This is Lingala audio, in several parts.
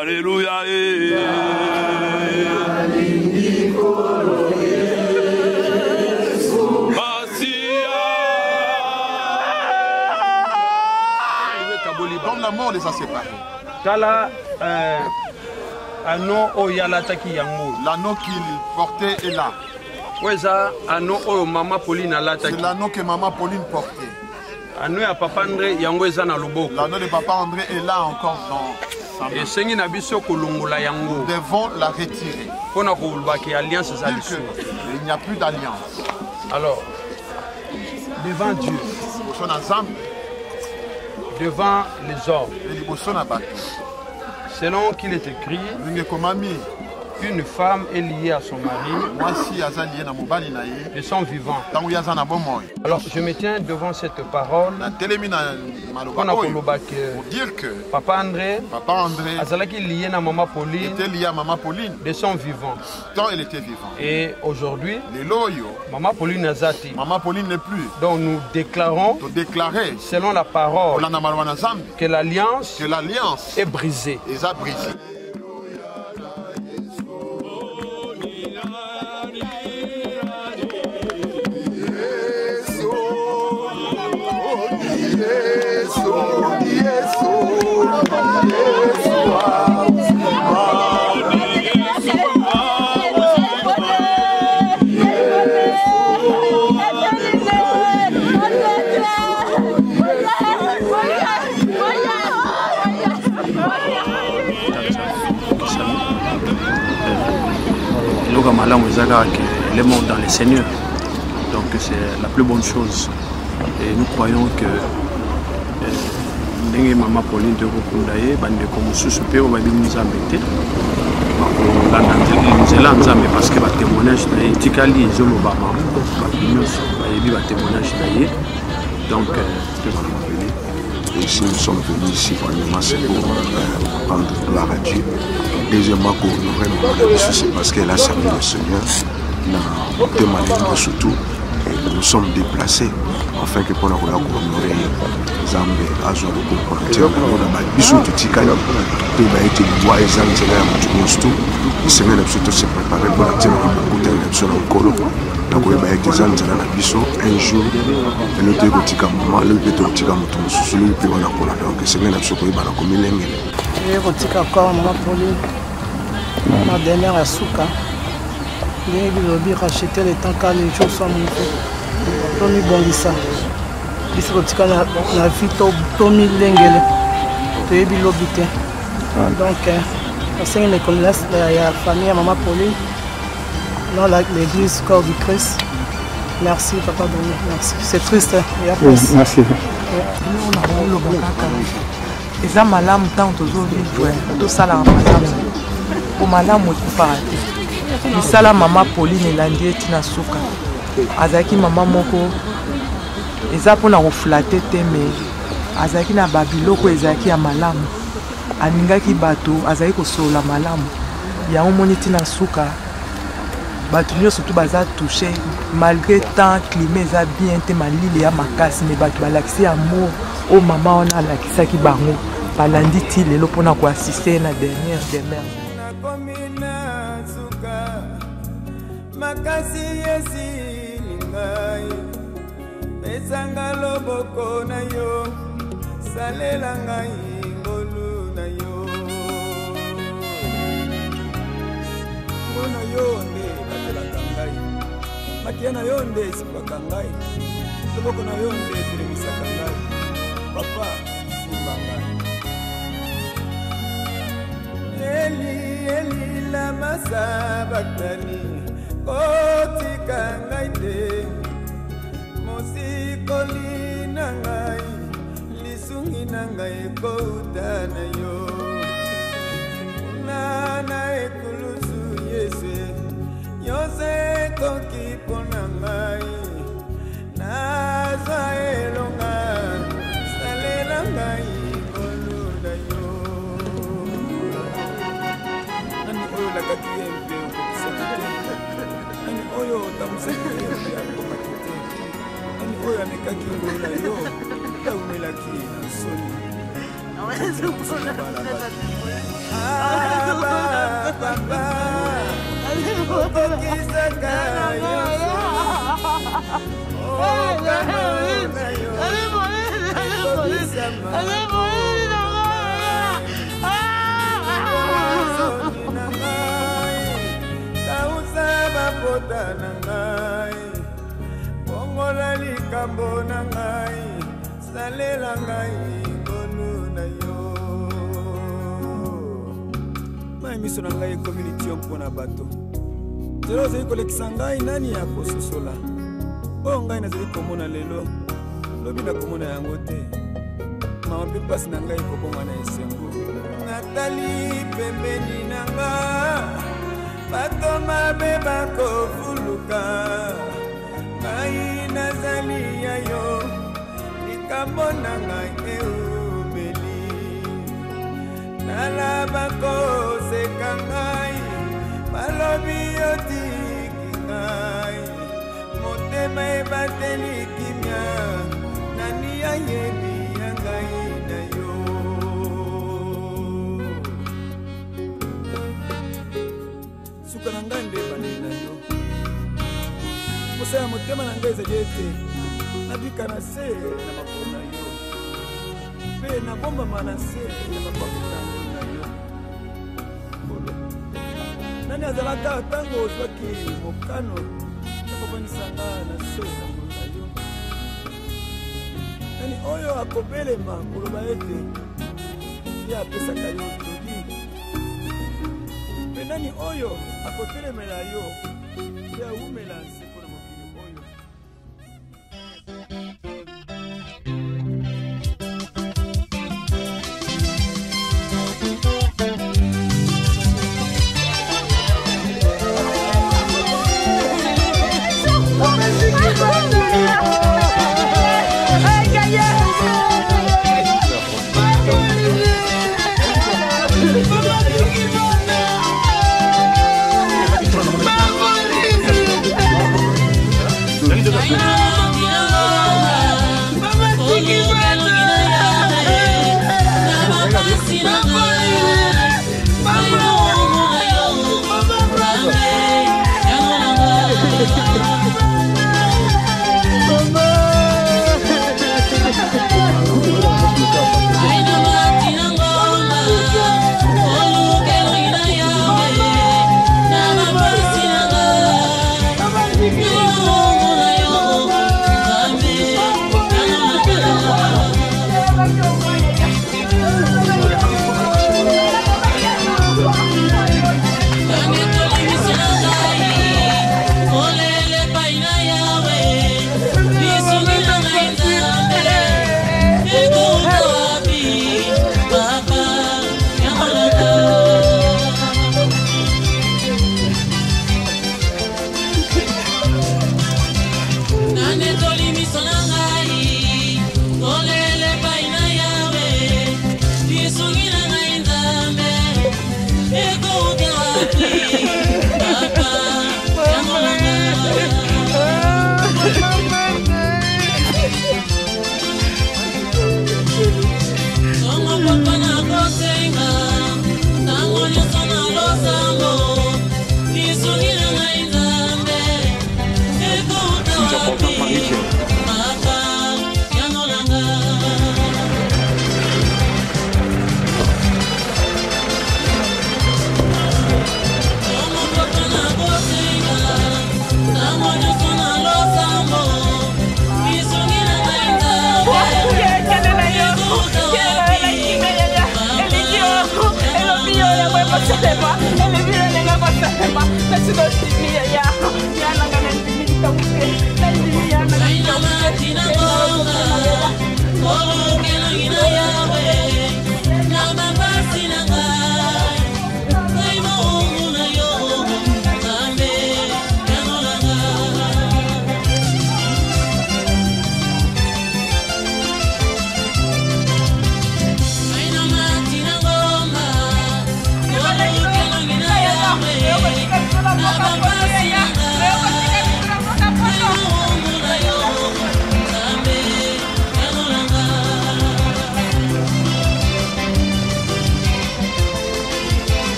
Alléluia. Comme la mort les a séparés. L'anneau qu'il portait est là. C'est l'anneau que maman Pauline portait. L'anneau de papa André est là encore dans sa main. Nous devons la retirer. Il n'y a plus d'alliance. Alors, devant Dieu, devant les hommes, selon qu'il est écrit, une femme est liée à son mari de son vivant. Alors je me tiens devant cette parole pour dire que Papa André est lié à Maman Pauline de son vivant. Tant elle était vivante. Et aujourd'hui, Maman Pauline n'est plus. Donc nous déclarons, selon la parole, que l'alliance est brisée. Elle est morte dans le Seigneur. Donc c'est la plus bonne chose. Et nous croyons que Maman Pauline de Rokundaye, parce que le témoignage donc ici nous sommes venus ici premièrement c'est pour rendre gloire à Dieu. Deuxièmement pour honorer Maman c'est parce qu'elle a servi le Seigneur dans témoigner surtout. Et nous sommes déplacés afin que pour nous honorer Zambé azwa comprendre na biso tutikali to ba été bois et zanzela ya mutumosto semaine absolument se préparer pour la télé pour l'élection au Kolo donc ba été zanzela na biso un jour et le teko tika maman le teko tika mutumosto celui qui va na kola donc semaine absolument ba na komilenge et ko tika encore maman Pauline ma dernière à Souka les bilobi racheter les temps quand les choses sont montées Tony Bongisa ici ko tika na vito Tomi Lengele to yebi lobité donc c'est une connaissance la famille maman Pauline dans l'église corps du Christ. Merci papa Denis, merci. C'est triste merci. Eza malamu tant tozovivre tosala malamu po malamu ekufaka te misala mama Pauline elandi eti na suka azalaki mama moko eza mpona koflate te me azalaki na babiloko ezalaki ya malamu alingaki bato azalaki kosolola malamu yango moni ti na suka bato nyonso tu baza touché malgré temps climat eza bien te malili ya makasi me bato balakisi amour o mama wana alakisaki bango balandi ti lelo mpona koassiste na dernière demeure makasi esili ngai pesanga loboko na yo salela ngai ngolu na yo ngona yo nde batelaka ngai makia na yo nde esipaka ngai loboko na yo nde etelemisaka ngai papa simba ngai eli eli lama sabaktani kotika ngai te mosikoli na ngai lisungi na ngai ekouta na yo nana ekulusu yesu yose koki mpona ngai nazwa elonga salela ngai koluda yo nani oyo lakaki ye mpe okokisaki te nani oyo otamusaki ye mpe akomaki te nani oyo amekaki ngolo na yo taumelaki na soni Bongola likambo na ngai salela ngai ngolu na yo mai miso na ngai community mpona bato zero zai kolekisa ngai nani ya kososola o ngai nazali komona lelo lobi na komona yango te mama mpe pasi na ngai kobonga na esengo natali pembeni na nga bato mabe bakofuluka ngai nazali ya yo likambo na ngai eumeli nalaba koseka ngai balobi yotiki ngai motema ebateli kimia nani ayebi ya ngai na yo suka na ngai nde bane na yo mosaya motema na ngai ezali ete nabika na se na makolo na yo mpe nabombama na se ya bapakitango na yo kolo nani azalaka ntango ozwaki mokano ya kobanisanga na se na makolo na yo nani oyo akobelema koloba ete ye apesaka yo toli mpe nani oyo akotelemela yo ye awumela nseko na mokili oyo Bye.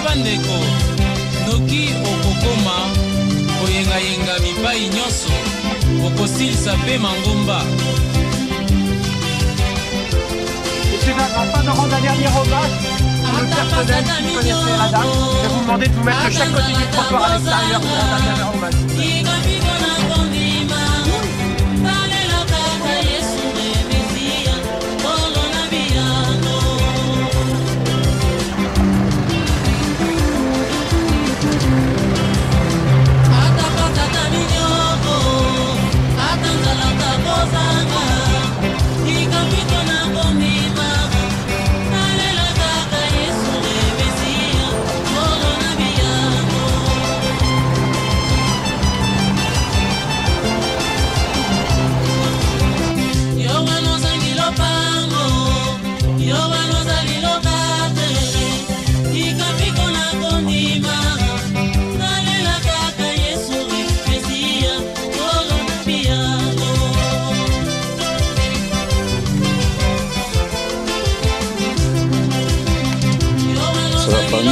bandeko noki okokoma koyengayenga mipai nyonso okosilisa mpe mangomba. Afin de rendre un dernier hommage au personnel qui connaissait la dame, je vais vous demander de vous mettre de chaque côté du trottoir à l'extérieur pour rendre un dernier hommage.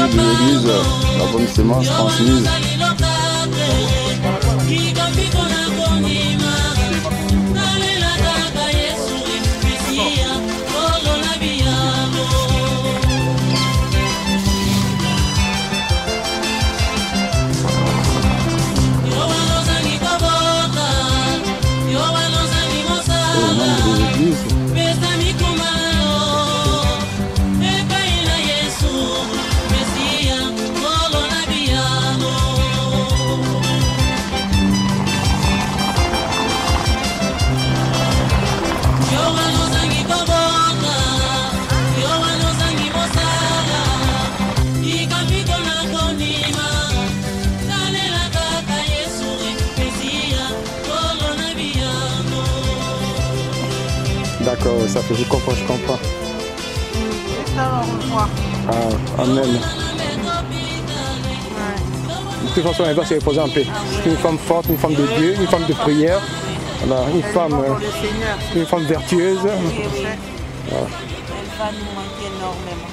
De l'église, la bonne sémence transmise. D'accord, ça fait, je comprends. Alors, au revoir. Ah, amen. De toute façon, elle va se reposer en paix. C'est une femme forte, une femme de Dieu, une femme de prière, voilà, une femme vertueuse. Voilà. Elle va nous manquer énormément.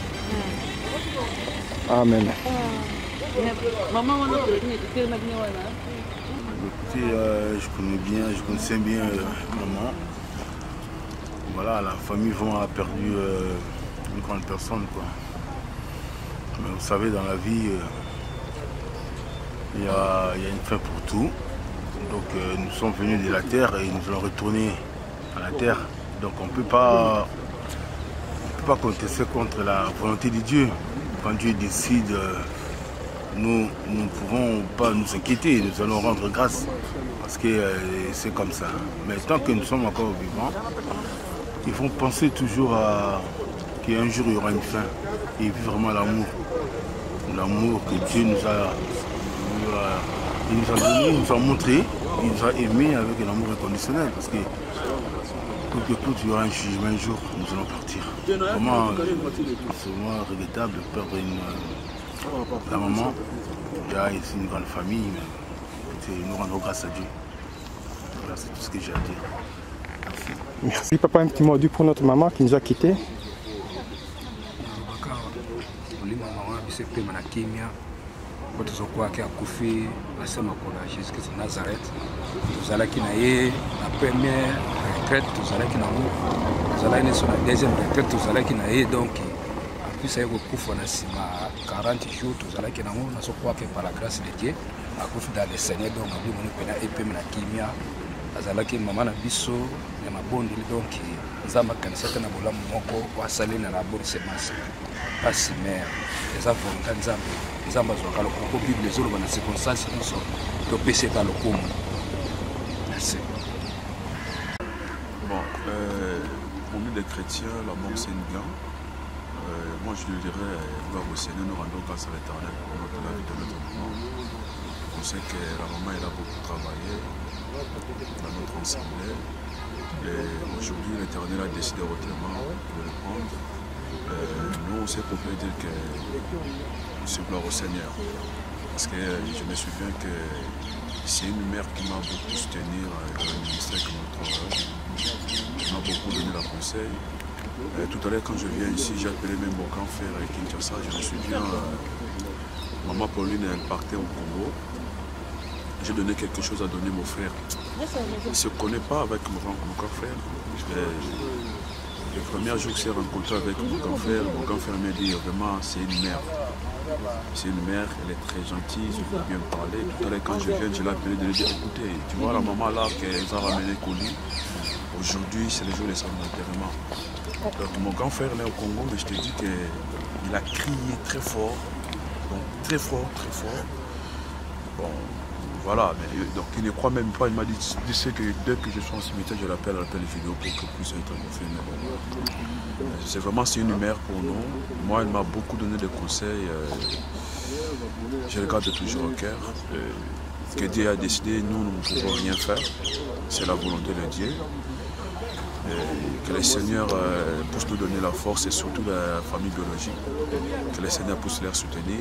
Amen. Écoutez, je connaissais bien maman. Voilà, la famille vraiment a perdu une grande personne, quoi. Mais vous savez, dans la vie, il y a une fin pour tout. Donc nous sommes venus de la terre et nous allons retourner à la terre. Donc on ne peut pas contester contre la volonté de Dieu. Quand Dieu décide, nous ne pouvons pas nous inquiéter, nous allons rendre grâce. Parce que c'est comme ça. Mais tant que nous sommes encore vivants, il faut penser toujours qu'un jour il y aura une fin et vivre vraiment l'amour. L'amour que Dieu nous a donné, il nous a montré, il nous a aimé avec un amour inconditionnel. Parce que coûte que coûte, il y aura un jugement un jour, nous allons partir. Vraiment, c'est vraiment regrettable de perdre la maman. Il y a ici une grande famille, mais nous rendons grâce à Dieu. Voilà, c'est tout ce que j'ai à dire. Merci papa, un petit mot pour notre maman qui nous a quittés. tozokwaki akufi basema kola Jésus Christ Nazareth tozalaki na ye na première retraite tozalaki na mo tozalaki neso na deuxième retraite tozalaki na ye donc apesa ye kokufa na nsima 40 jours tozalaki na mo nazokwaki par la grâce de Dieu akufi dans le Seigneur donc abimoni pena epeme na kimia azalaki mama na biso ya mabondeli donc nzambe akanisaka na bolamu moko wasali na labori semence pasi mère eza volonté nzambe nzambe azwaka lokoko bible ezoloba na circonstance nyonso topeseka lokumu. Merci. Bon, pour nous les chrétiens, la mort c'est une gain. Moi je lui dirais, gloire au Seigneur, nous rendons grâce à l'Éternel pour la vie de notre maman. On sait que la maman elle a beaucoup travaillé dans notre assemblée. Et aujourd'hui l'Éternel a décidé autrement de le prendre. Nous on sait qu'on peut dire que c'est gloire au Seigneur. Parce que je me souviens que c'est une mère qui m'a beaucoup soutenu dans le ministère que nous travaillons. Elle m'a beaucoup donné la conseil. Tout à l'heure quand je viens ici, j'ai appelé même mon grand frère Kinshasa. Je me souviens maman Pauline, elle partait au Congo. J'ai donné quelque chose à donner mon frère. Il ne se connaît pas avec mon grand frère. Le premier jour que j'ai rencontré avec mon grand frère m'a dit vraiment c'est une mère. C'est une mère, elle est très gentille, je veux bien parler. Tout à l'heure quand je viens, je l'ai appelé de lui dire écoutez, tu vois la maman là qu'elle a ramené colis. Aujourd'hui c'est le jour de son enterrement. Mon grand frère là au Congo, mais je te dis qu'il a crié très fort. Donc très fort, très fort. Bon, voilà, mais donc il ne croit même pas, il m'a dit que dès que je suis en cimetière, je l'appelle vidéo pour que puisse être fait. C'est vraiment une mère pour nous. Moi, elle m'a beaucoup donné de conseils. Je le garde toujours au cœur. Que Dieu a décidé, nous ne pouvons rien faire. C'est la volonté de Dieu. Que le Seigneur puisse nous donner la force et surtout la famille biologique. Que le Seigneur puisse les soutenir.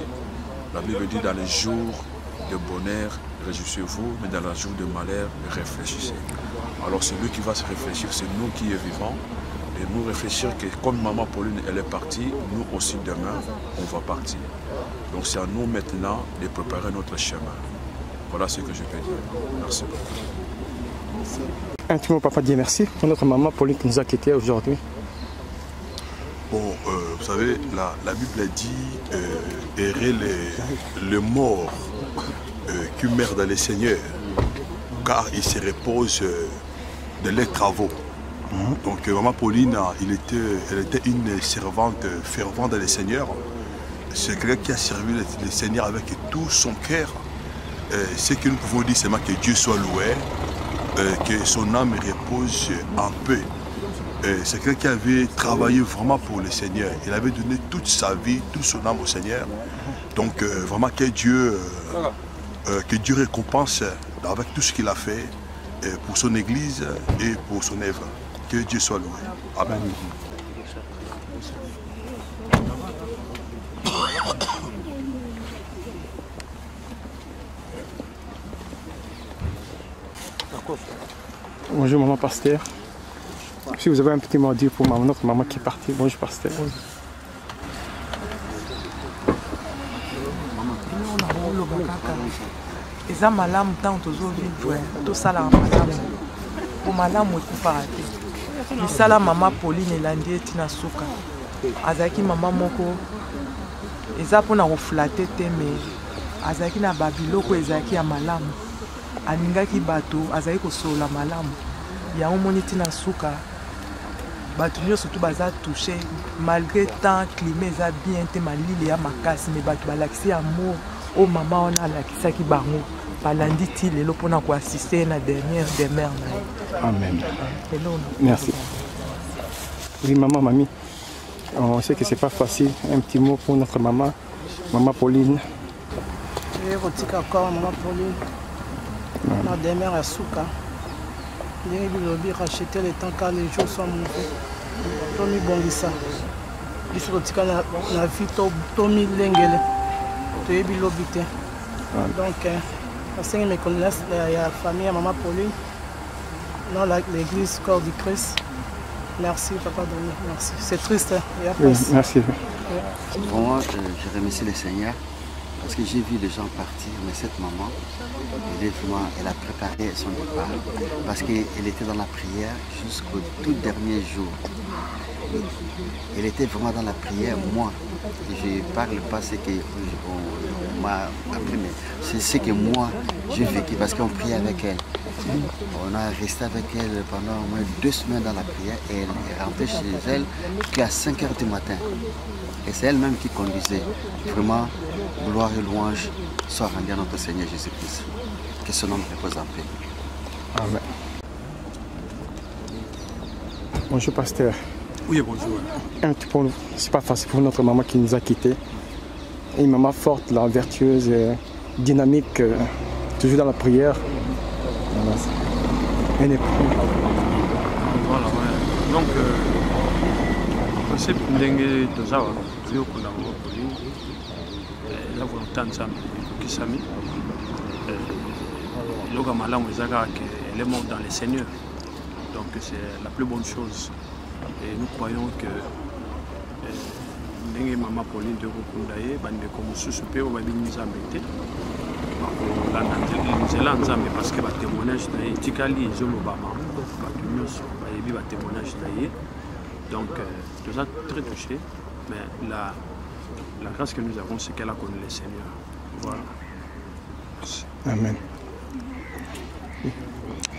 La Bible dit dans les jours de bonheur, réjouissez-vous, mais dans les jours de malheur, réfléchissez. Alors celui qui va se réfléchir, c'est nous qui y vivons. Et nous réfléchir que comme maman Pauline, elle est partie, nous aussi demain, on va partir. Donc c'est à nous maintenant de préparer notre chemin. Voilà ce que je peux dire. Merci beaucoup. Un petit mot, papa, Dieu merci pour notre maman Pauline qui nous a quittés aujourd'hui. Bon, vous savez, la Bible dit errer les morts qui meurent dans le Seigneur, car ils se reposent de leurs travaux. Donc maman Pauline, elle était une servante fervente dans le Seigneur. C'est quelqu'un qui a servi le Seigneur avec tout son cœur. Ce que nous pouvons dire, c'est que Dieu soit loué, que son âme repose en paix. C'est quelqu'un qui avait travaillé vraiment pour le Seigneur. Il avait donné toute sa vie, toute son âme au Seigneur. Donc vraiment que Dieu récompense avec tout ce qu'il a fait pour son Église et pour son œuvre. Que Dieu soit loué. Amen. Bonjour maman pasteur. Si vous avez un petit mot à dire pour notre maman qui est partie, bonjour pasteur. eza malamu ntango tozovivre tosalaka malamu po malamu ekufaka te. misala mama Pauline elandi ye ntina suka azalaki mama moko eza mpona koflate te, me azalaki na babiloko ezalaki ya malamu, alingaki bato, azalaki kosolola malamu. yango moni ntina suka bato nyonso tu baza touche malgré temps climat eza bien te, malili ya makasi, me bato balakisi amour o mama wana alakisaki bango, balandi ti lelo mpona koassiste na dernière demeure na ye. Amen. Merci. Oui maman, mamie, on sait que c'est pas facile. Un petit mot pour notre maman, maman Pauline. Je vais retirer encore maman Pauline. Ma demeure à Souka. Ndenge bilobi racheter le temps car les jours sont mauvais. Tomi bongisa. Biso rotika na vie tomi lengele. Toyebi lobi te. Donc parce que mes connaissances la famille maman Pauline dans l'église corps du Christ. Merci papa Denis, merci. C'est triste. Oui, merci. Pour moi, je remercie le Seigneur parce que j'ai vu les gens partir, mais cette maman, elle a préparé son départ parce qu'elle était dans la prière jusqu'au tout dernier jour. Elle était vraiment dans la prière. Moi, je ne parle pas ce qu'on m'a appris, mais c'est ce que moi j'ai vécu parce qu'on priait avec elle. On a resté avec elle pendant au moins 2 semaines dans la prière et elle est rentrée chez elle qu'à 5 h du matin. Et c'est elle-même qui conduisait. Vraiment, gloire et louange soient rendues à notre Seigneur Jésus-Christ. Que son nom repose en paix. Amen. Bonjour pasteur. Oui, bonjour. C'est pas facile pour notre maman qui nous a quittés. Une maman forte, là, vertueuse, dynamique, toujours dans la prière. Voilà. Voilà, ouais. Donc, c'est ndenge tozawa yokola mokoli la volonté ensemble qui s'ami loga malamu ezaka que elle est morte dans le Seigneur, donc c'est la plus bonne chose et nous croyons que ndenge mama Pauline de kokunda ye bandeko mosusu mpe oyo babini nzambe te bakolanda nzela nzambe parce que batémoignage na ye etikali ezolobama bato nyonso bayebi batémoignage na ye donc toza très touché mais la grâce que nous avons c'est qu'elle a connu le Seigneur. Voilà. Amen.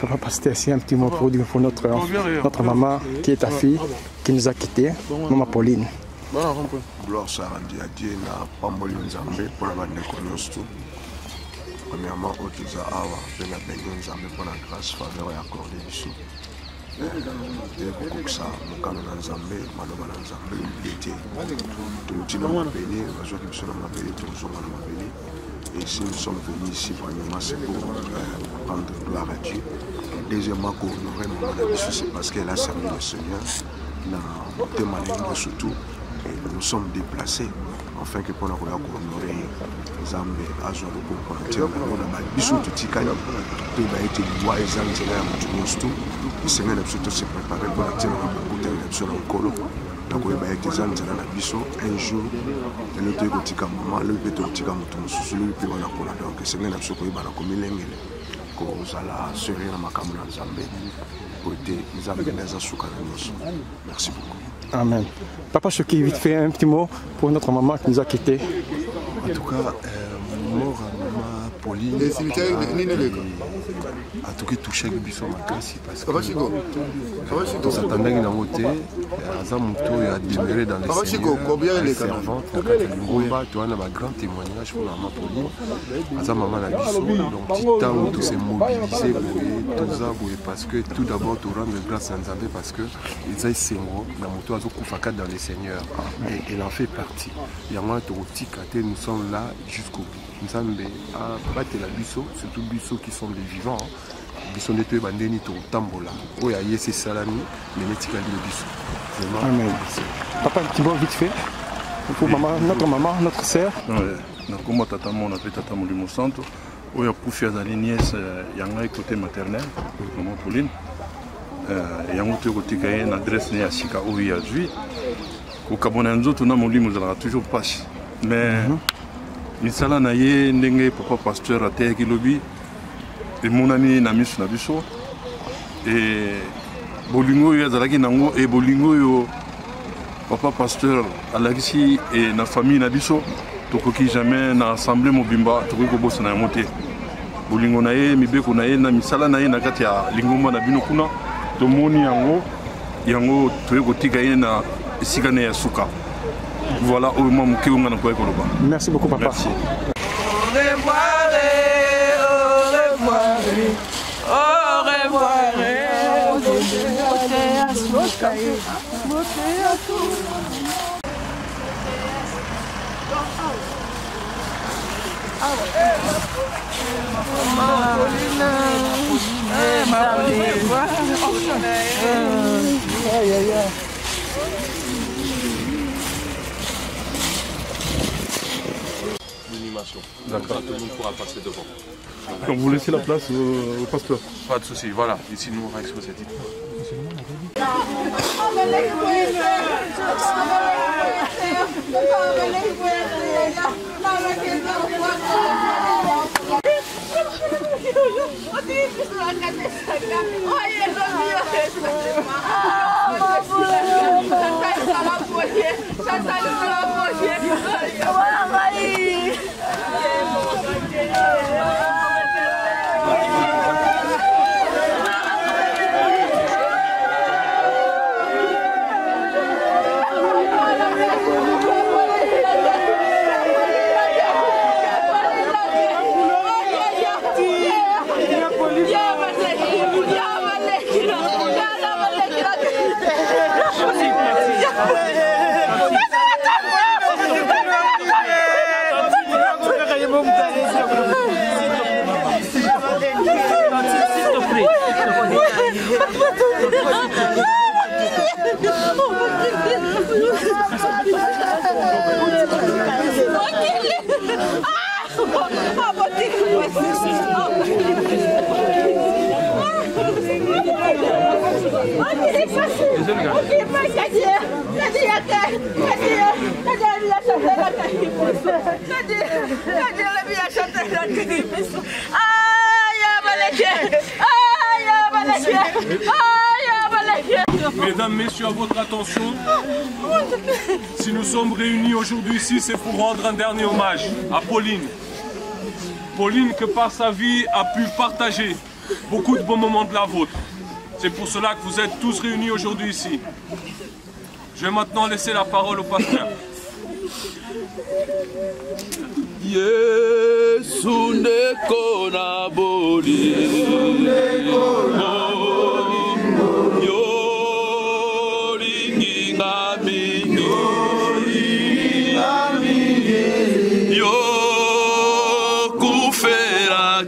Papa Pasteur, c'est un petit mot pour notre maman qui est ta fille, qui nous a quittés, maman Pauline. Gloire soit rendue à Dieu, na pamboli nzambe pour la bande de premièrement, au Tuza Awa, de la bande nzambe pour la grâce, faveur et accordé ici. Kokoksa, mokano na nzambe, maloba na nzambe, l'unité. Tout le monde m'a béni, la joie qui me sonne m'a béni, tout le monde m'a béni. Et si nous sommes venus ici, premièrement, c'est pour rendre gloire à Dieu. Deuxièmement, pour honorer mon ami, c'est parce qu'elle a servi le Seigneur. Dans le témoignage surtout, nous sommes déplacés. Enfin, que pour nous honorer Zambé, Azoualo, pour nous dire, on a bisous tout Tikaya, tout va être du bois et Zambé, le Seigneur a surtout se préparé pour la terre, pour la terre, pour la terre. Donc, il y a des gens qui ont un jour, et nous avons dit que maman, le bébé a dit que nous sommes le plus grand pour la donc le Seigneur a dit que nous sommes comme il est, que nous allons se réunir dans la Zambie, pour aider les amis à souka. Merci beaucoup. Amen. Papa Choki, vite fait un petit mot pour notre maman qui nous a quittés. En tout cas, mort à maman Pauline. En tout cas, touché le bisou makasi parce que nous attendons une montée. Azamuto a demeuré dans les Seigneurs, servante, tu as un grand témoignage pour maman Pauline. Azamama la bisou, donc petit temps tout s'est mobilisé tout ça parce que tout d'abord tu rends grâce à Nzambe parce que ils ont Sengo, la moto azo kufaka dans les Seigneurs et il en fait partie. Il y a moins de nous sommes là jusqu'au bout. Nzambe a battu la biso, surtout biso qui sont des vivants. Biso nettoyé bandeni to tambola. Oya yesi salami, mais netika le biso. Vraiment. Amen. Papa, un petit mot vite fait pour maman, notre sœur. Na comme tata mon appelle tata mon du centre. Oya kufia za nièce yanga côté maternel, maman Pauline. Yango to kotika une adresse ne asika oya zui. Ko kabona nzoto na molimo za toujours passe. Mais misala na ye ndenge papa pasteur ateki lobi et mon ami na misu na biso et bolingo yo azalaki nango et bolingo yo papa pasteur alakisi et na famille na biso tokoki jamais na assemblée mobimba tokoki kobosa na yango te bolingo na ye mibeko na ye na misala na ye na kati ya lingomba na bino kuna tomoni yango toyei kotika ye na esika ne ya suka. Voilà, au moment où on a quoi. Merci beaucoup, papa. Merci. Au revoir, au revoir, au revoir. D'accord, tout le monde pourra passer devant. Donc vous laissez la place au pasteur. Pas de souci, voilà, ici nous on va exposer. Mesdames, messieurs, à votre attention, si nous sommes réunis aujourd'hui ici, c'est pour rendre un dernier hommage à Pauline. Pauline que par sa vie a pu partager beaucoup de bons moments de la vôtre. C'est pour cela que vous êtes tous réunis aujourd'hui ici. Je vais maintenant laisser la parole au pasteur. Yesu ndeko na bolingo yolinginga mingi yokufera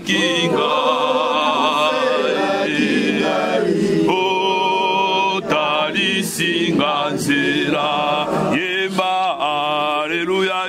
kinga otalisinga nzela yemba aleluya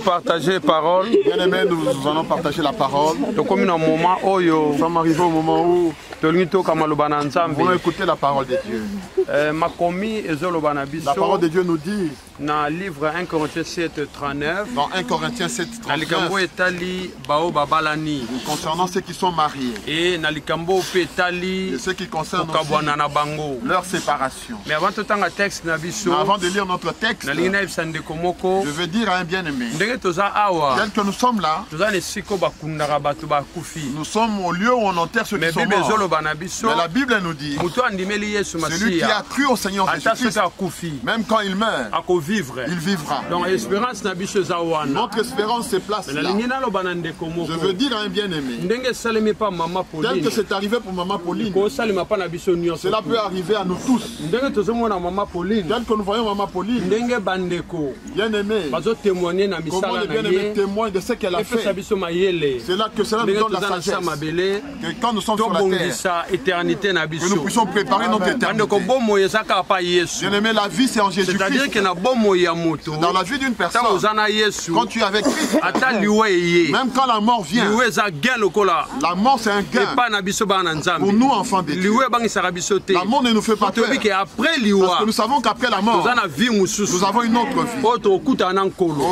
Partager parole. Bien aimé, nous allons partager la parole. Nous sommes arrivés au moment où nous voulons écouter la parole de Dieu. La parole de Dieu nous dit dans le livre 1 Corinthiens 7, 39, dans 1 Corinthiens 7, 39, concernant ceux qui sont mariés et ceux qui concernent leur séparation. Mais avant de lire notre texte, je veux dire à un bien-aimé, tel que nous sommes là, nous sommes au lieu où on enterre ceux qui sont morts. Mais la Bible nous dit, celui qui a cru au Seigneur Jésus-Christ, même quand il meurt, il vivra. Donc, espérance notre espérance se place là. Je veux dire à un bien-aimé, tel que c'est arrivé pour Maman Pauline, cela peut arriver à nous tous. Tel que nous voyons Maman Pauline, bien-aimé, comment les bien-aimés témoignent de ce qu'elle a fait. C'est là que cela nous donne la sagesse. Que quand nous sommes sur la terre, que nous puissions préparer notre éternité. Bien-aimé, la vie c'est en Jésus-Christ. Dans la vie d'une personne, quand tu es avec Christ, même quand la mort vient, la mort c'est un gain pour nous enfants de Dieu. La mort ne nous fait pas peur, parce que nous savons qu'après la mort, nous avons une autre vie.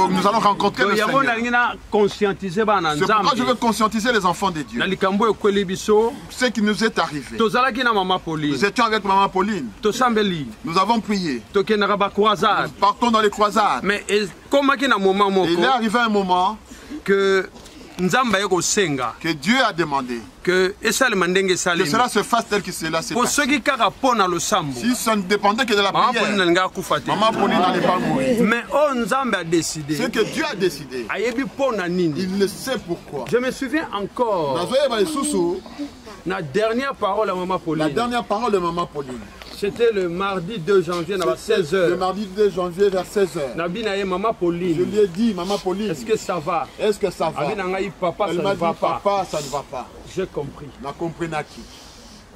Nous allons rencontrer le Seigneur. C'est pourquoi je veux conscientiser les enfants de Dieu. Ce qui nous est arrivé. Nous étions avec Maman Pauline. Nous avons prié. Nous partons dans les croisades. Mais il est arrivé un moment que que Dieu a demandé que cela se fasse tel que cela s'est passé. Si ça ne dépendait que de la prière, Maman Pauline n'allait pas mourir. Mais c'est que Dieu a décidé. Il le sait pourquoi. Je me souviens encore la dernière parole à Maman Pauline. La dernière parole de Maman Pauline. C'était le mardi 2 janvier à 16h. Le mardi 2 janvier vers 16h. Maman Pauline. Je lui ai dit, Maman Pauline. Est-ce que ça va? Est-ce que ça va? Elle m'a dit, papa, ça ne va pas. J'ai compris.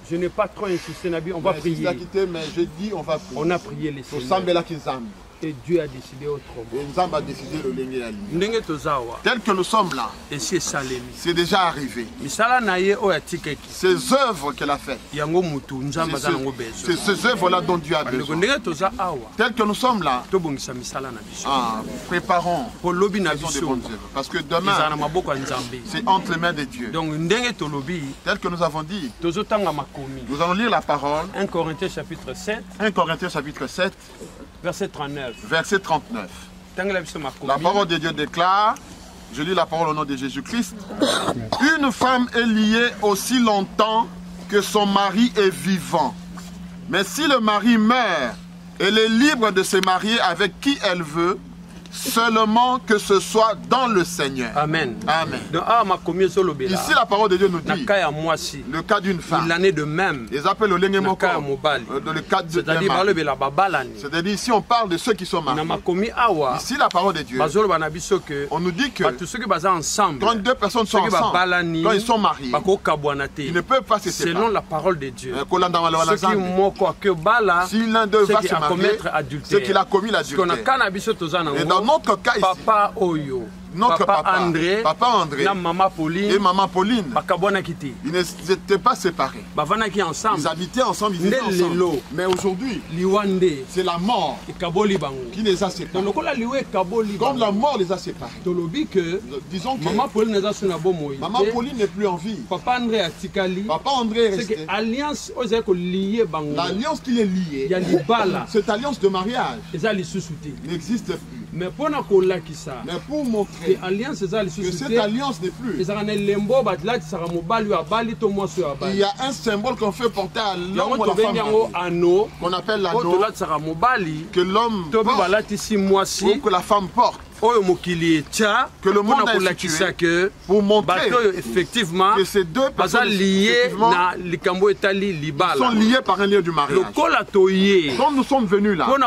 Je n'ai pas trop insisté, Nabi, on va prier. Mais je dis, on va prier. On a prié les Seigneurs. Et Dieu a décidé autrement. A décidé tel que nous sommes là, c'est déjà arrivé. Ces œuvres qu'elle a faites, c'est ces œuvres-là dont Dieu a besoin. Tel que nous sommes là, préparons des bonnes œuvres. Parce que demain, c'est entre les mains de Dieu. Tel que nous avons dit, nous allons lire la parole. 1 Corinthiens chapitre 7. 1 Corinthiens chapitre 7. Verset 39. Verset 39. La parole de Dieu déclare, je lis la parole au nom de Jésus-Christ. Une femme est liée aussi longtemps que son mari est vivant. Mais si le mari meurt, elle est libre de se marier avec qui elle veut, seulement que ce soit dans le Seigneur. Amen. Amen. Ici, la parole de Dieu nous dit le cas d'une femme. Il en est de même. Ils appellent le cas de c'est-à-dire ici, on parle de ceux qui sont mariés. Ici, la parole de Dieu, on nous dit que quand deux personnes sont ensemble, quand ils sont mariés, ils ne peuvent pas se séparer. Selon la parole de Dieu. Si l'un d'eux va se marier, c'est qu'il a commis l'adultère. Dans notre cas ici, Papa Oyo, notre Papa André, et Maman Pauline, ils n'étaient pas séparés. Ils habitaient ensemble, ils vivaient ensemble. Mais aujourd'hui, c'est la mort qui les a séparés. Comme la mort les a séparés. Disons que Maman Pauline n'est plus en vie. Papa André est resté. L'alliance qui les liait, cette alliance de mariage n'existe plus. Mais pour montrer que cette alliance n'est plus, il y a un symbole qu'on fait porter à l'homme ou à la femme, qu'on appelle l'anneau, que l'homme porte ou que la femme porte. Que le monde a situé pour montrer effectivement que ces deux personnes sont liées par un lien du mariage. Quand nous sommes venus là pour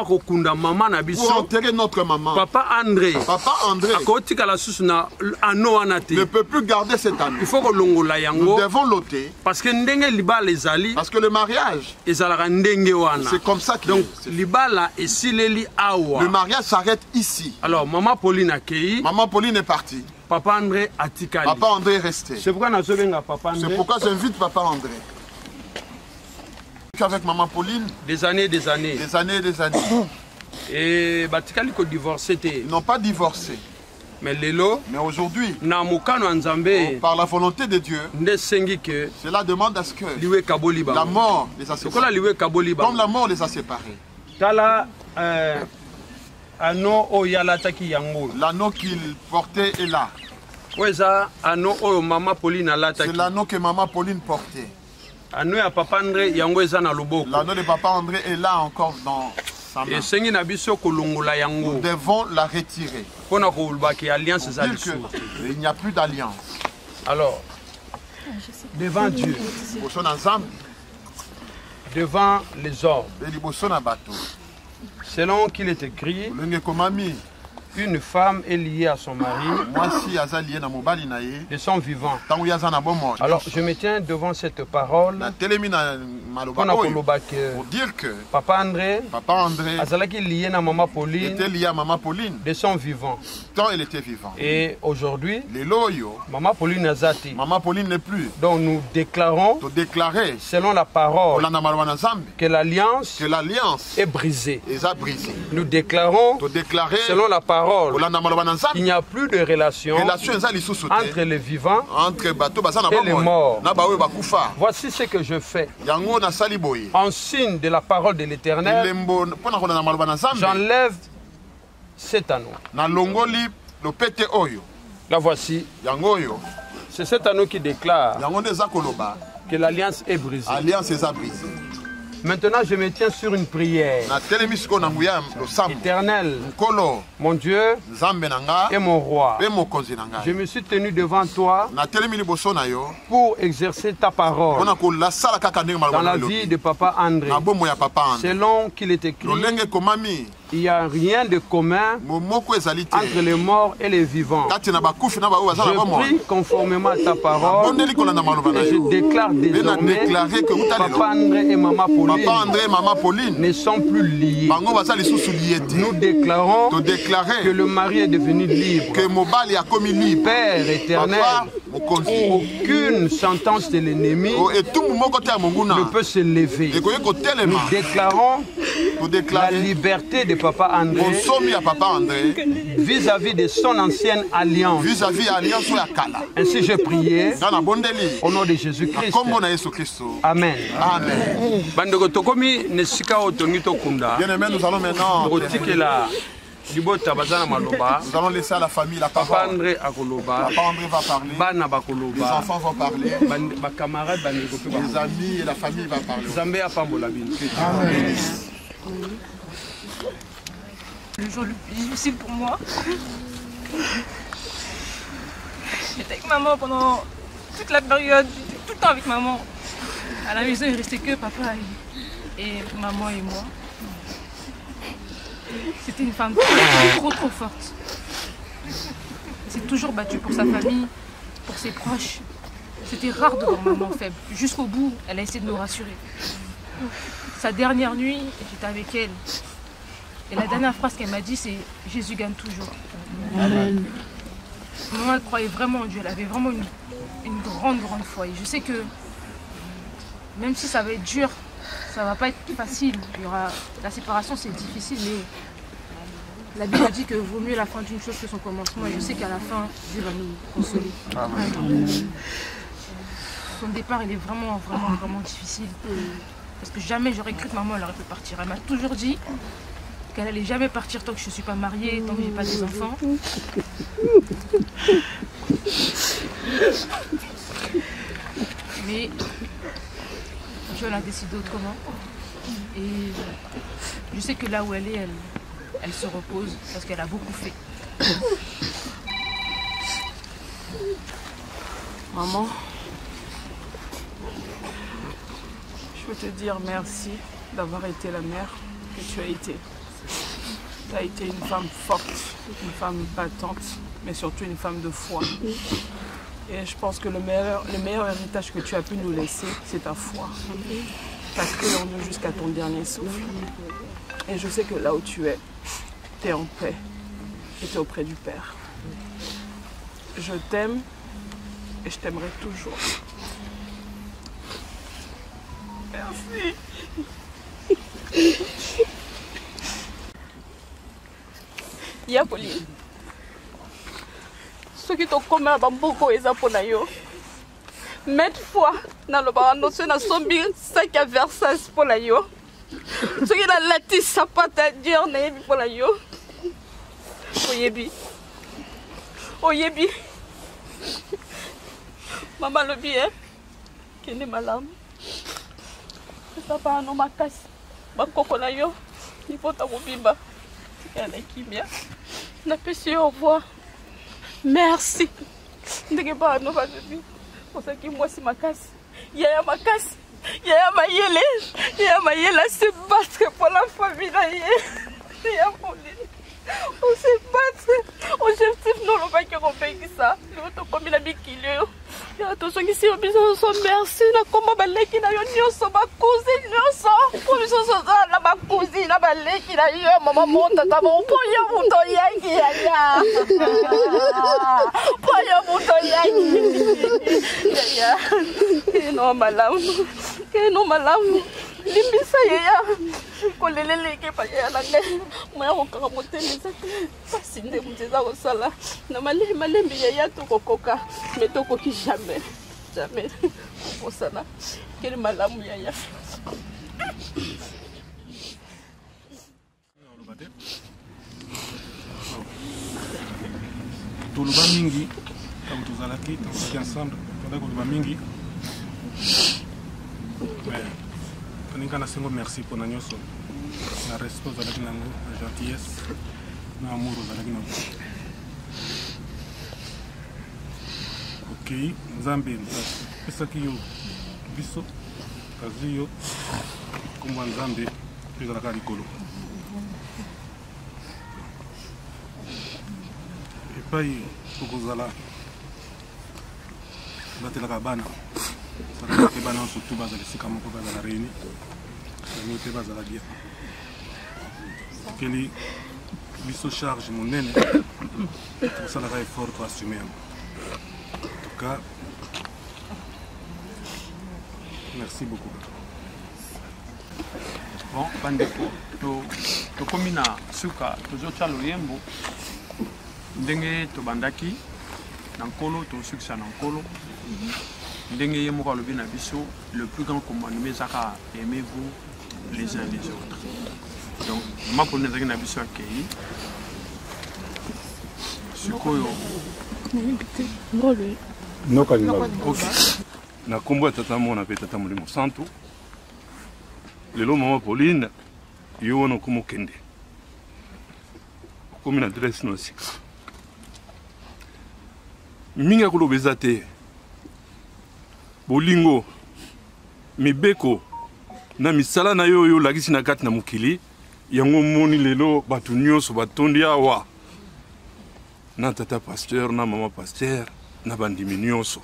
enterrer notre maman, Papa André ne peut plus garder cet anneau. Nous devons l'ôter parce que le mariage, c'est comme ça qu'il est. Le mariage s'arrête ici. Alors Maman Pauline est partie. Papa André est resté. C'est pourquoi j'invite Papa André. Avec Maman Pauline, des années. Et ils n'ont pas divorcé. Mais aujourd'hui, par la volonté de Dieu, cela demande à ce que la mort les a séparés. Comme la mort les a séparés. L'anneau qu'il portait est là. C'est l'anneau que Maman Pauline portait. L'anneau de Papa André est là encore dans sa main. Nous devons la retirer. Pour dire qu'il n'y a plus d'alliance. Alors, devant Dieu, devant les ordres, selon qu'il est écrit, une femme est liée à son mari de son vivant. Alors je me tiens devant cette parole pour dire que Papa André était lié à Maman Pauline de son vivant. Tant elle était vivante. Et aujourd'hui, Maman Pauline n'est plus. Donc nous déclarons selon la parole que l'alliance est brisée. Nous déclarons selon la parole il n'y a plus de relation entre les vivants et les morts. Voici ce que je fais. En signe de la parole de l'Éternel, j'enlève cet anneau. La voici. C'est cet anneau qui déclare que l'alliance est brisée. Maintenant, je me tiens sur une prière. Éternel, mon Dieu et mon roi, je me suis tenu devant toi pour exercer ta parole dans la vie de Papa André. Selon qu'il est écrit, il n'y a rien de commun entre les morts et les vivants. Je prie conformément à ta parole et je déclare désormais que Papa André et Maman Pauline ne sont plus liés. Nous déclarons que le mari est devenu libre. Père éternel, aucune sentence de l'ennemi ne peut se lever. Nous déclarons la liberté de Papa André vis-à-vis de son ancienne alliance. Ainsi je priais au nom de Jésus-Christ. Amen. Bandeko tokomi nesika otongi tokunda. Bien-aimés, nous allons maintenant nous allons laisser à la famille la parole. Papa André va parler. Les enfants vont parler. Les amis et la famille vont parler. Amen. Le jour le plus difficile pour moi. J'étais avec maman pendant toute la période, tout le temps avec maman. À la maison, il ne restait que papa et maman et moi. C'était une femme trop forte. Elle s'est toujours battue pour sa famille, pour ses proches. C'était rare de voir maman faible. Jusqu'au bout, elle a essayé de nous rassurer. Sa dernière nuit, j'étais avec elle. Et la dernière phrase qu'elle m'a dit, c'est « Jésus gagne toujours ». Amen. Maman, elle croyait vraiment en Dieu. Elle avait vraiment une grande foi. Et je sais que même si ça va être dur, ça va pas être facile. La séparation, c'est difficile, mais la Bible a dit que vaut mieux la fin d'une chose que son commencement. Et je sais qu'à la fin, Dieu va nous consoler. Amen. Son départ, il est vraiment difficile. Parce que jamais j'aurais cru que maman elle aurait pu partir. Elle m'a toujours dit qu'elle allait jamais partir tant que je ne suis pas mariée, tant que je n'ai pas des enfants. Mais Dieu l'a décidé autrement. Et je sais que là où elle est, elle se repose parce qu'elle a beaucoup fait. Maman, je veux te dire merci d'avoir été la mère que tu as été. Tu as été une femme forte, une femme battante, mais surtout une femme de foi. Et je pense que le meilleur héritage que tu as pu nous laisser, c'est ta foi. Parce que l'on est jusqu'à ton dernier souffle. Et je sais que là où tu es en paix et tu es auprès du Père. Je t'aime et je t'aimerai toujours. Merci. Ya Pauline. Ce qui tokoma na bamboko eza pona yo. Mettre foi na loba notion na sombi sac à Versailles pona yo. Ce qui la lati sapata dire na yebi pona yo. Oyebi. Maman lobi kene malamu. Ça va no makasi. Bakoko na yo. Il faut ta mobimba. Kimia. Na pesi au revoir. Merci. Ndenge ba no ba lobi. Pour ça qui moi si makasi. Yaya makasi. Yaya mayele se battre pour la famille là. Yaya Pauline. On se battre. Objectif non le pas qui rompé ça. Le to comme il a bikilio. Ya to songi si obiso so merci na komba baleki na yo nyoso ba cousine nyoso. Ko biso so na ba cousine na baleki na yo mama monta ta bo poyo muto yangi ya. Poyo muto yangi. Ya. No malamu. Limbisa ya. Ko lelele ke pa ya la ne. Moya ko ka moteleza. Pasinde muteza ko sala. Na malembe ya to kokoka. Mais to koki jamais. Pour ça là. Quel malamu ya. toloba mingi ntango tozalaki ensemble tozalaki koloba mingi toninga na sengo merci mpona nyonso na respect ozalaki nango na gentillesse na amour ozalaki nango okei nzambe apesaki yo biso kazwi yo kombo ya nzambe mpe ezalaka likolo epai tokozala batelaka bana mpe bana nyonso tu bazala esika moko bazala réuni yango mpe bazala bien okeli biso charge monene tosalaka effort toassume yango en tout cas merci beaucoup. Bon, bandeko tokomi na suka tozotya loyembo ndenge tobandaki na nkolo tosukisa na nkolo ndenge ye moko alobi na biso le plus grand commandement ezaka aimez-vous les uns les autres. Donc maponi ezalaki na biso akei sikoyo na kombo ya tata mona mpe tata molimo santu lelo mama Pauline yo wana okoma okende okomi na adresse no sika mingi akoloba eza te bolingo mibeko na misala na yo oyo olakisi na kati na mokili yango moni lelo bato nyonso batondi awa na tata pasteur na mama pasteur na bandimi nyonso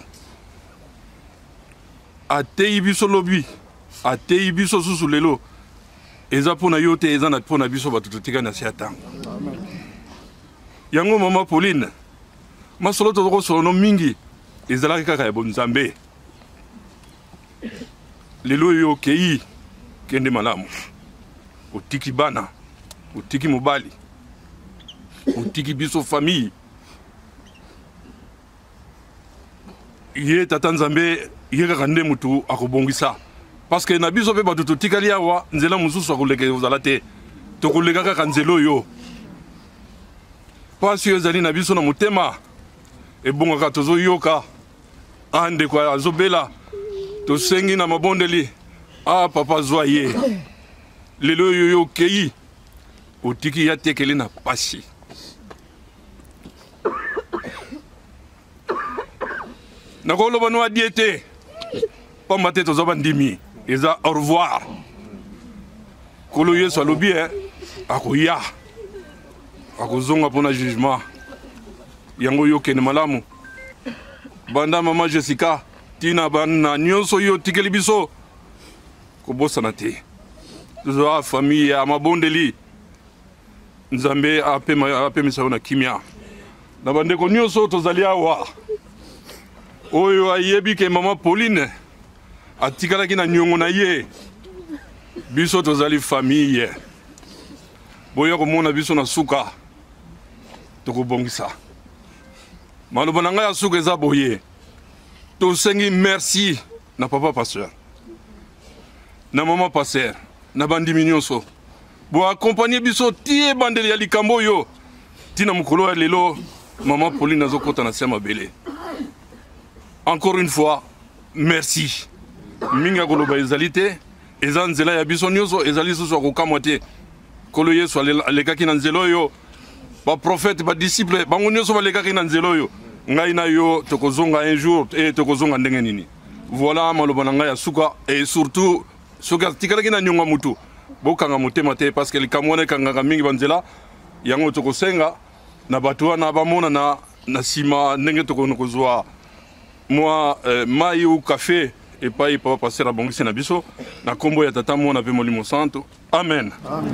ateyi biso lobi ateyi biso susu lelo eza mpona yo te eza na mpona biso bato totika na se ya ntango yango mama Pauline masolo tozokosolono mingi ezalaki kaka ya bonzambe lelo yo okei kende malamu otiki bana otiki mobali otiki biso famille ye tata nzambe ye kaka nde mutu akobongisa parce que na biso mpe bato totikali awa nzela mosusu akoleka ozala te tokoleka kaka nzela oyo pasi oyo ezali na biso na motema ebongaka tozoyoka andeko azobela tosengi na mabondeli papa zwa ye lelo oyo yo okei otiki ya tekeli na pasi nakoloba no adie te pamba te toza bandimi eza au revoir kolo yesu alobi akoya akozonga mpona jugement yango yo kende malamu banda mama Jessica tina bana nyonso yo tikeli biso kobosana te toza famille ya mabondeli nzambe apemisa yo na kimia na bandeko nyonso tozali awa oyo ayebi ke mama Pauline atikalaki na nyongo na ye biso tozali famille boya komona biso na suka tokobongisa maloba na ngai ya suka eza boye tosengi merci na papa pasteur na mama pasteur na bandimi nyonso boakompagne biso tie bandeli ya likambo oyo tina mokolo ya lelo mama Pauline azokota na se ya mabele. Encore une fois, merci. Minga koloba ezali te, eza nzela ya biso nyonso ezali susu akokamwa te. Kolo Yesu alekaki na nzela oyo, ba prophète, ba disciple, bango nyonso balekaki na nzela oyo. Ngai na yo tokozonga un jour et tokozonga ndenge nini. Voilà maloba na ngai ya suka et surtout soka tikalaki na nyonga mutu. Bokanga motema te parce que likamwana kangaka mingi banzela yango tokosenga na bato wana bamona na sima ndenge tokonokozwa moi mai ou café et pas il peut passer la bongisi na biso na kombo ya tata mona pe molimo santo amen. Amen.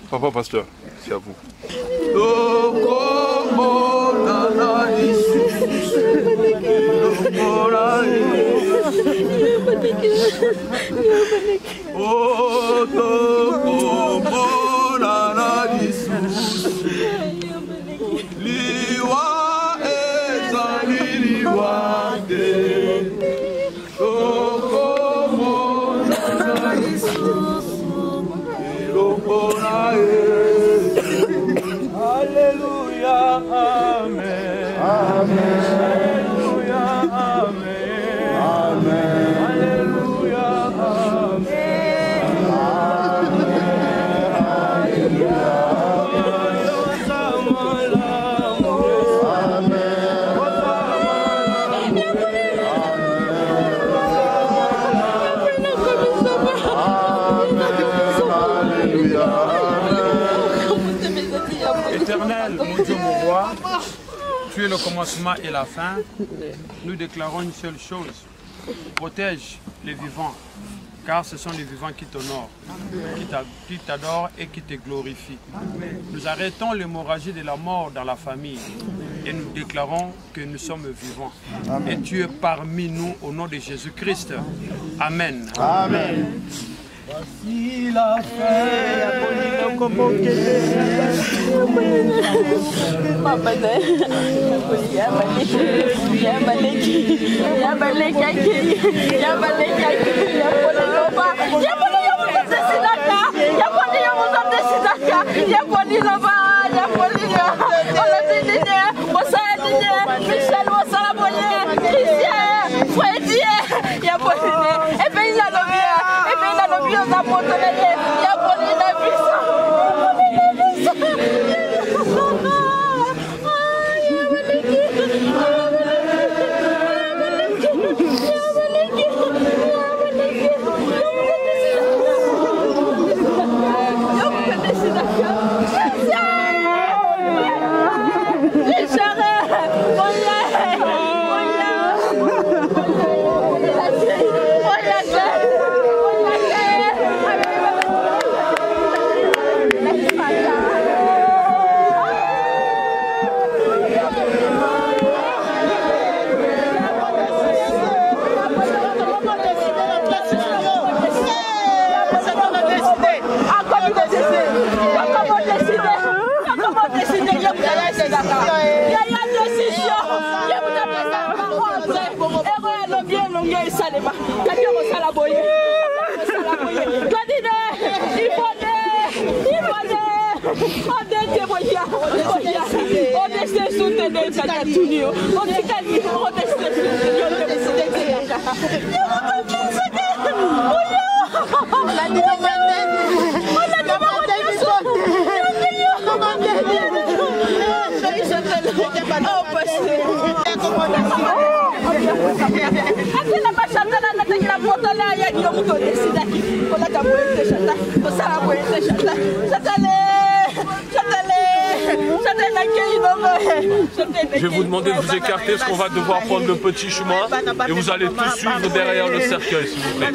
Papa pasteur, c'est à vous. Alléluia. Éternel, mon Dieu, mon roi, tu es le commencement et la fin. Nous déclarons une seule chose. Protège les vivants, car ce sont les vivants qui t'honorent, qui t'adorent et qui te glorifient. Nous arrêtons l'hémorragie de la mort dans la famille et nous déclarons que nous sommes vivants. Amen. Et tu es parmi nous au nom de Jésus-Christ. Amen. Amen. Voici la Je vais vous demander de vous écarter parce qu'on va devoir prendre le petit chemin et vous allez tous suivre derrière le cercueil, s'il vous plaît.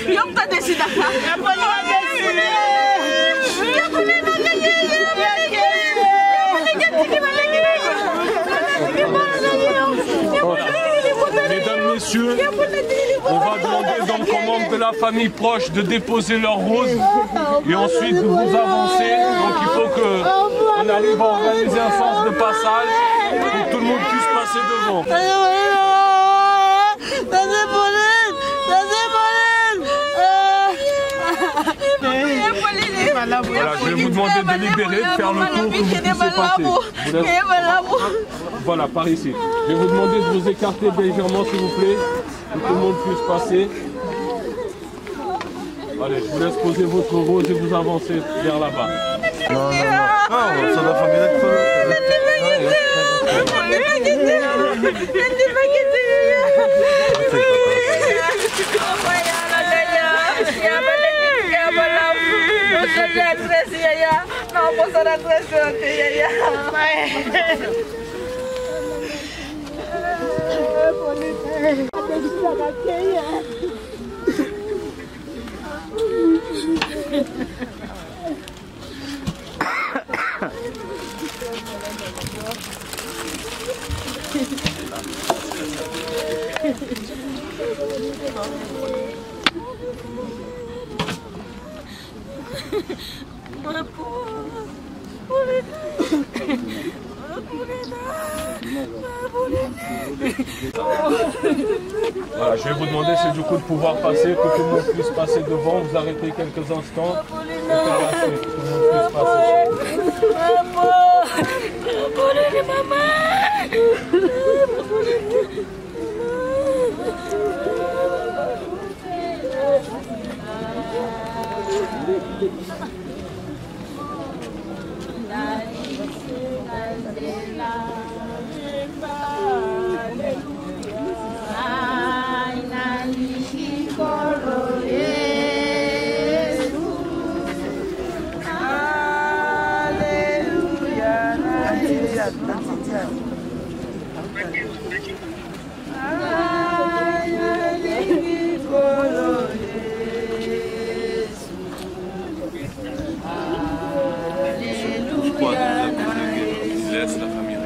Yo la famille proche de déposer leurs roses et ensuite de vous avancer. Donc il faut qu'on arrive à organiser un sens de passage pour que tout le monde puisse passer devant. Voilà, je vais vous demander de libérer, de faire le tour que vous puissiez passer. Voilà, par ici. Je vais vous demander de vous écarter légèrement, s'il vous plaît, pour que tout le monde puisse passer. Allez, je vous laisse poser votre rose et vous avancer vers là-bas. Non, non, non. Ah, c'est la famille d'être. Voilà, je vais vous demander c'est du coup de pouvoir passer, que tout le monde puisse passer devant, vous arrêtez quelques instants et faire la suite, que tout le monde puisse passer. Laisse la famille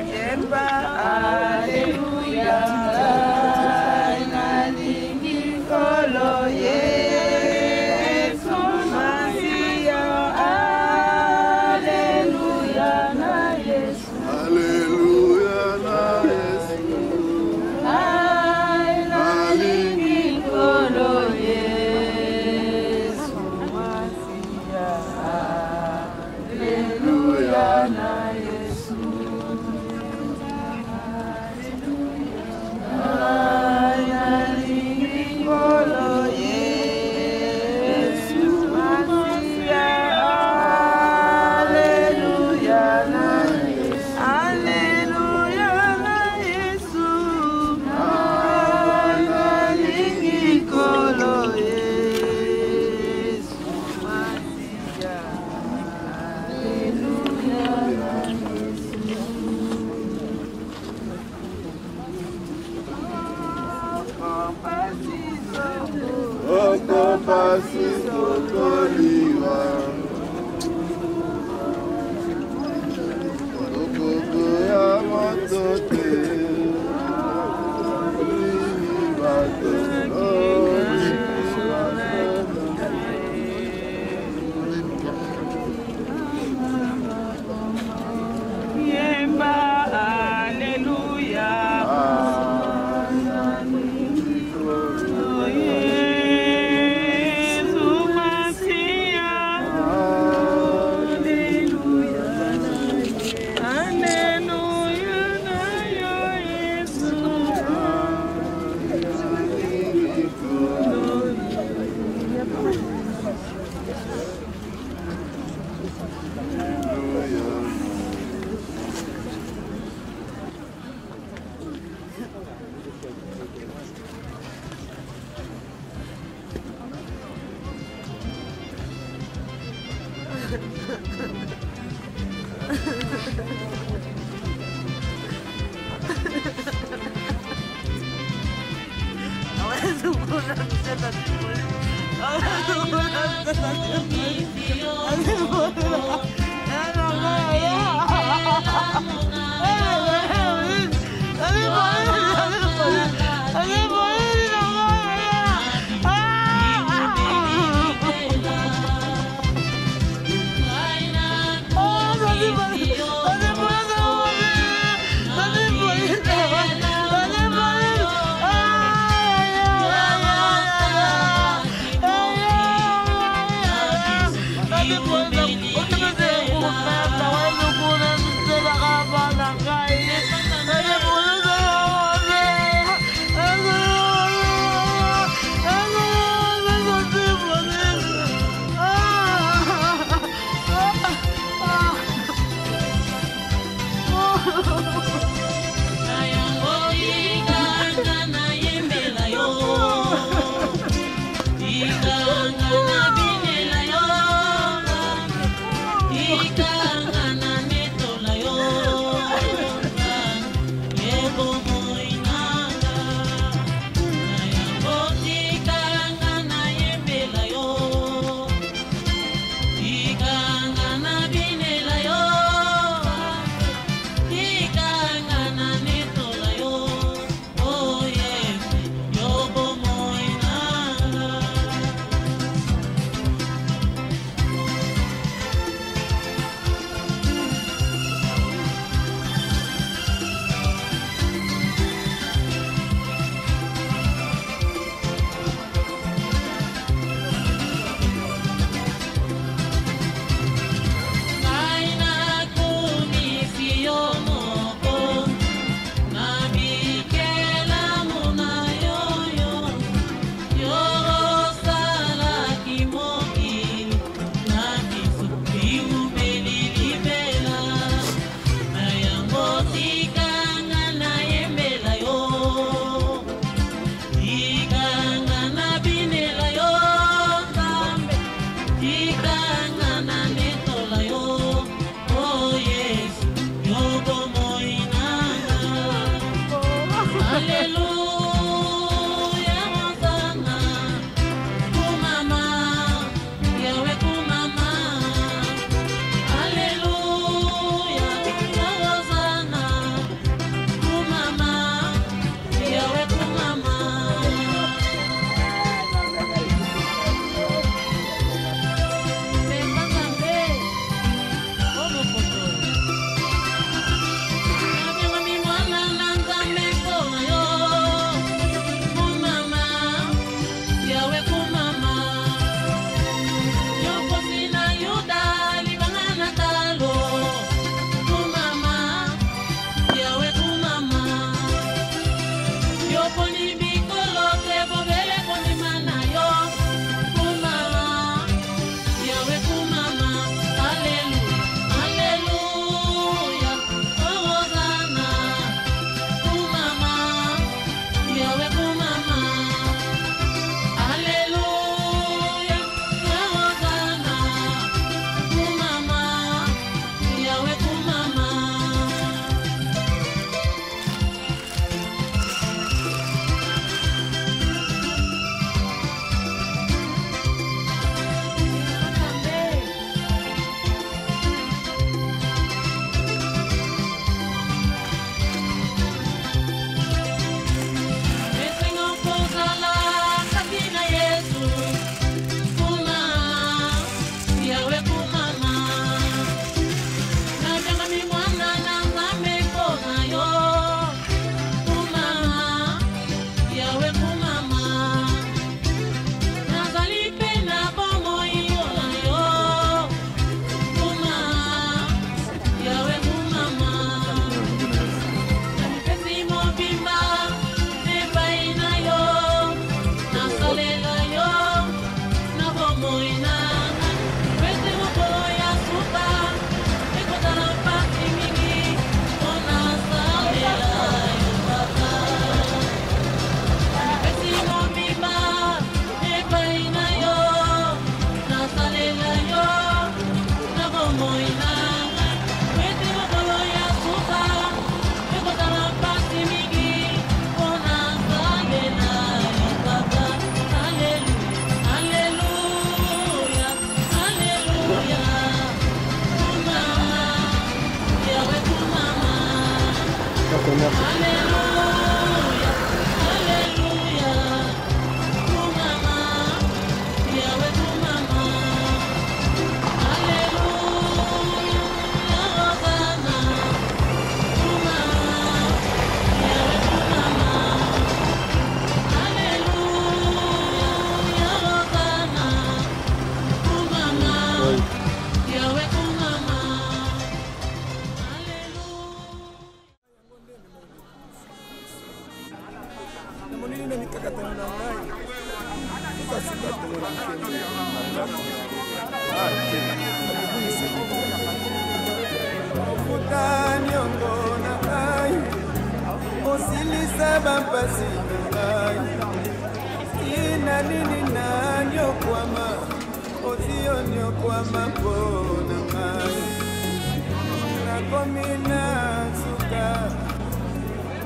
merci.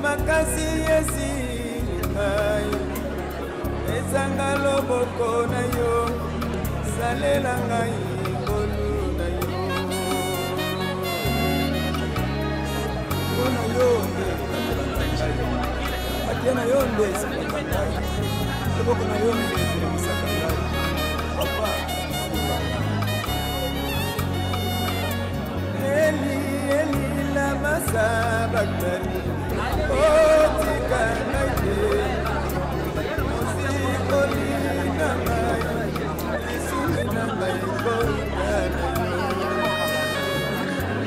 Makasi yesi ngai ezanga loboko na yo salela ngai ngolu na yo bona yo atiana yo nde ngai loboko na yo nde misaka ngai papa eli eli la masabaktari Otika naite, osikoli nangai, isumi nangai boikana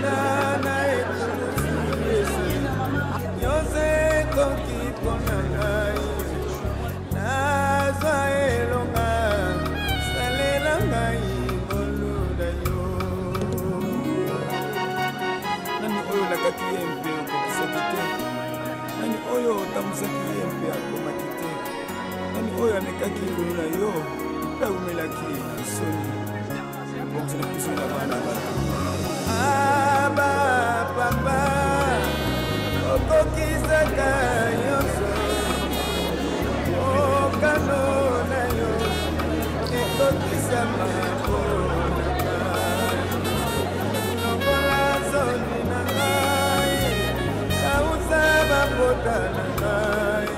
nana ekurusi, yose konki ponangai, nazwa elonga, salela ngai boluda yo. Nani oyo lakaki yempe okokisaki nani oyo tamusaki ye mpe akomaki te nani oyo amekaki ngolu na yo mpe aumelaki soni bokisana biso na bana bato aba papa okokisaka nyonso okano na yo ekokisama mponaka longola soni na ngai sausaba pota na ngai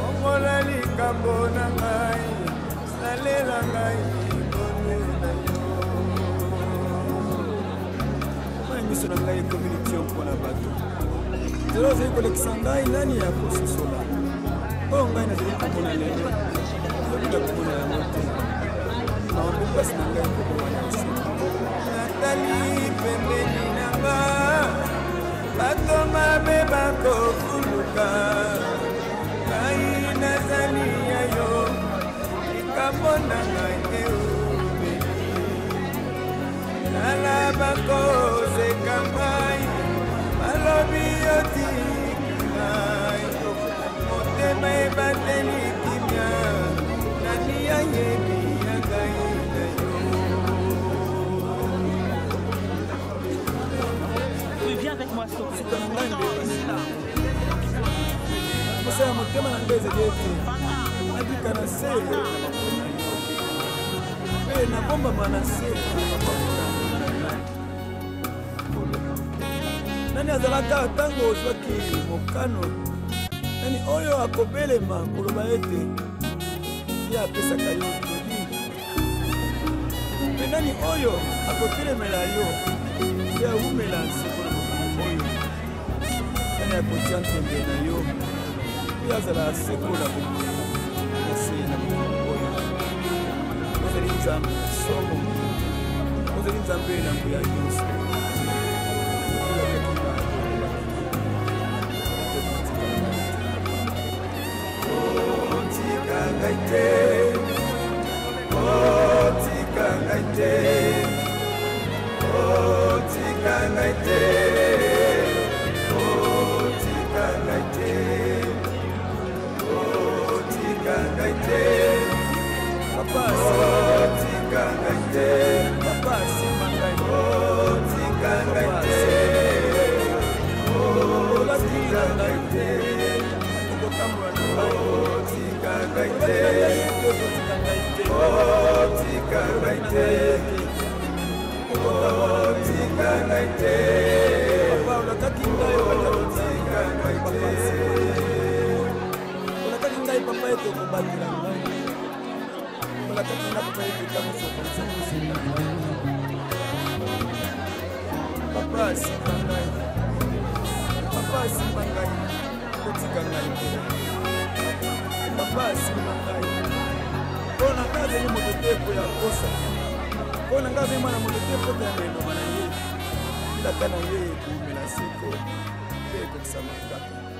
ongola likambo na ngai salela ngai ngolu na yo mai miso na ngai communitio mpona bato zelo ozali kolekisa ngai nani ya kososola oyo ngai nazali komona lelo yobika komona yango te maombe mpasi na ngai kokomana nse natali pembeni na nga bato mabe bakofuluka ngai nazali ya yo likambo na ngai eubeli tala bakozeka ngai balobi yotiki ngai motema ebateli kimia nani ayebi ya ngai na yo. Viens avec moi, s'il te plaît. Mosala motema na ngai ezali ete nabika na se mpe nabombama na se nani azalaka ntango ozwaki mokano nani oyo akobelema koloba ete ye apesaka yo toli mpe nani oyo akotelemela yo ye awumela nseko na mokano oyo nani akotia ntembe na yo mpe azala asekola na se na mokano oyo ozali nzambe na somo ozali nzambe na nguya nyonso tika ngai te tika ngai te tika ngai te tika ngai te tika ngai te papa tika ngai te papa sima ngai tika ngai te tika ngai te kotambola na ngai tika ngai te tika ngai te tika ngai te papa olakaki ngai tika na kati na papa ekota mosokolisa kosenga papa asimba ngai papa asimba ngai kotika ngai te papa asimba ngai mpo na ngai azali moto te po ya kosa mpo na ngai azali mwana moto te po ya leloma na ye ndaka na ye ekumela seko mpe ekokisa makaka